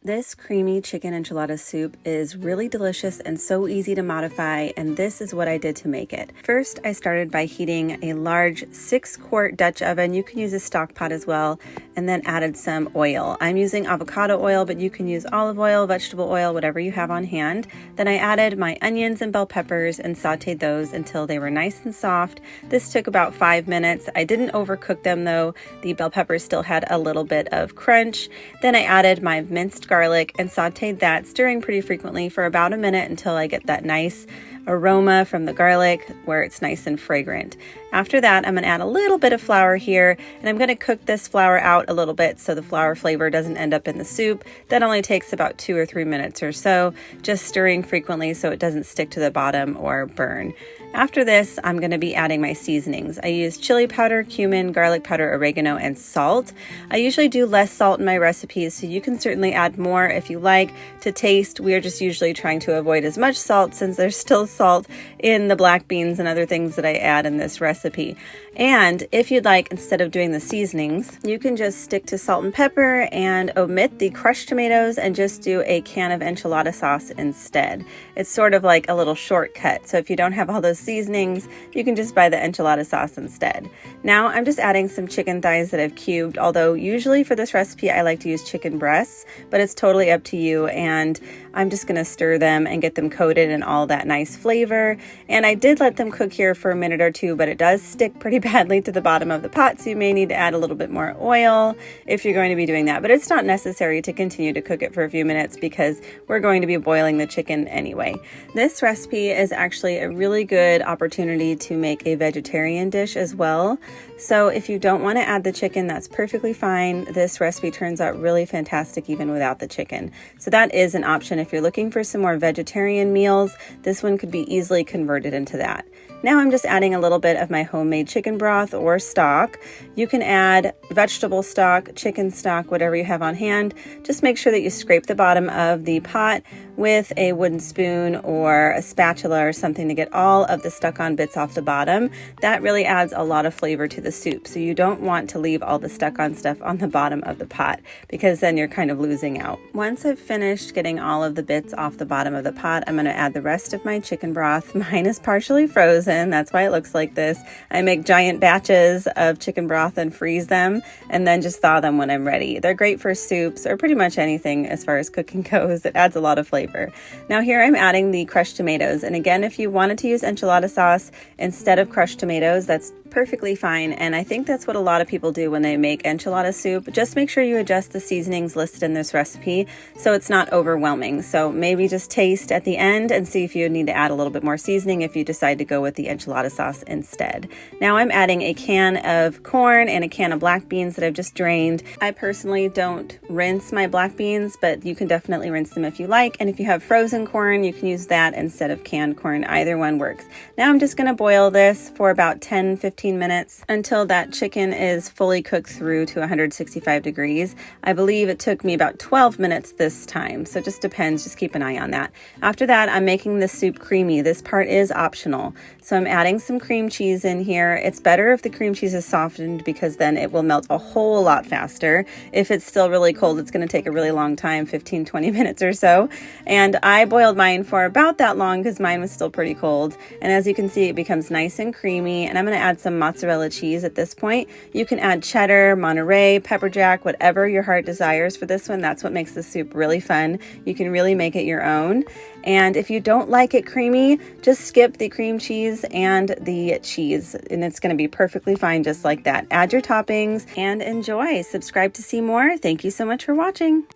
This creamy chicken enchilada soup is really delicious and so easy to modify, and this is what I did to make it. First, I started by heating a large 6-quart Dutch oven. You can use a stock pot as well, and then added some oil. I'm using avocado oil, but you can use olive oil, vegetable oil, whatever you have on hand. Then I added my onions and bell peppers and sauteed those until they were nice and soft. This took about 5 minutes. I didn't overcook them though. The bell peppers still had a little bit of crunch. Then I added my minced garlic and sauteed that, stirring pretty frequently for about a minute until I get that nice aroma from the garlic where it's nice and fragrant. After that, I'm going to add a little bit of flour here, and I'm going to cook this flour out a little bit so the flour flavor doesn't end up in the soup. That only takes about 2 or 3 minutes or so, just stirring frequently so it doesn't stick to the bottom or burn. After this, I'm going to be adding my seasonings. I use chili powder, cumin, garlic powder, oregano, and salt. I usually do less salt in my recipes, so you can certainly add more if you like. To taste, we are just usually trying to avoid as much salt since there's still salt in the black beans and other things that I add in this recipe. And if you'd like, instead of doing the seasonings, you can just stick to salt and pepper and omit the crushed tomatoes and just do a can of enchilada sauce instead. It's sort of like a little shortcut. So if you don't have all those seasonings, you can just buy the enchilada sauce instead. Now I'm just adding some chicken thighs that I've cubed, although usually for this recipe I like to use chicken breasts, but it's totally up to you. And I'm just going to stir them and get them coated in all that nice flavor. And I did let them cook here for a minute or two, but it does stick pretty badly to the bottom of the pot, so you may need to add a little bit more oil if you're going to be doing that. But it's not necessary to continue to cook it for a few minutes because we're going to be boiling the chicken anyway. This recipe is actually a really good opportunity to make a vegetarian dish as well. So if you don't want to add the chicken, that's perfectly fine. This recipe turns out really fantastic even without the chicken. So that is an option if you're looking for some more vegetarian meals. This one could be easily converted into that. Now I'm just adding a little bit of my homemade chicken broth or stock. You can add vegetable stock, chicken stock, whatever you have on hand. Just make sure that you scrape the bottom of the pot with a wooden spoon or a spatula or something to get all of the stuck-on bits off the bottom. That really adds a lot of flavor to the soup. So you don't want to leave all the stuck-on stuff on the bottom of the pot because then you're kind of losing out. Once I've finished getting all of the bits off the bottom of the pot, I'm going to add the rest of my chicken broth. Mine is partially frozen. That's why it looks like this. I make giant batches of chicken broth and freeze them and then just thaw them when I'm ready. They're great for soups or pretty much anything as far as cooking goes. It adds a lot of flavor. Now here I'm adding the crushed tomatoes. And again, if you wanted to use enchilada sauce instead of crushed tomatoes, that's perfectly fine. And I think that's what a lot of people do when they make enchilada soup. Just make sure you adjust the seasonings listed in this recipe so it's not overwhelming. So maybe just taste at the end and see if you need to add a little bit more seasoning if you decide to go with the enchilada sauce instead. Now I'm adding a can of corn and a can of black beans that I've just drained. I personally don't rinse my black beans, but you can definitely rinse them if you like. And if you have frozen corn, you can use that instead of canned corn. Either one works. Now I'm just going to boil this for about 10-15 minutes until that chicken is fully cooked through to 165 degrees. I believe it took me about 12 minutes this time, so it just depends. Just keep an eye on that. After that, I'm making the soup creamy. This part is optional. So I'm adding some cream cheese in here. It's better if the cream cheese is softened because then it will melt a whole lot faster. If it's still really cold, it's going to take a really long time, 15-20 minutes or so. And I boiled mine for about that long because mine was still pretty cold. And as you can see, it becomes nice and creamy. And I'm going to add some mozzarella cheese at this point. You can add cheddar, Monterey, pepper jack, whatever your heart desires for this one. That's what makes the soup really fun. You can really make it your own. And if you don't like it creamy, just skip the cream cheese and the cheese, and it's going to be perfectly fine just like that. Add your toppings and enjoy. Subscribe to see more. Thank you so much for watching.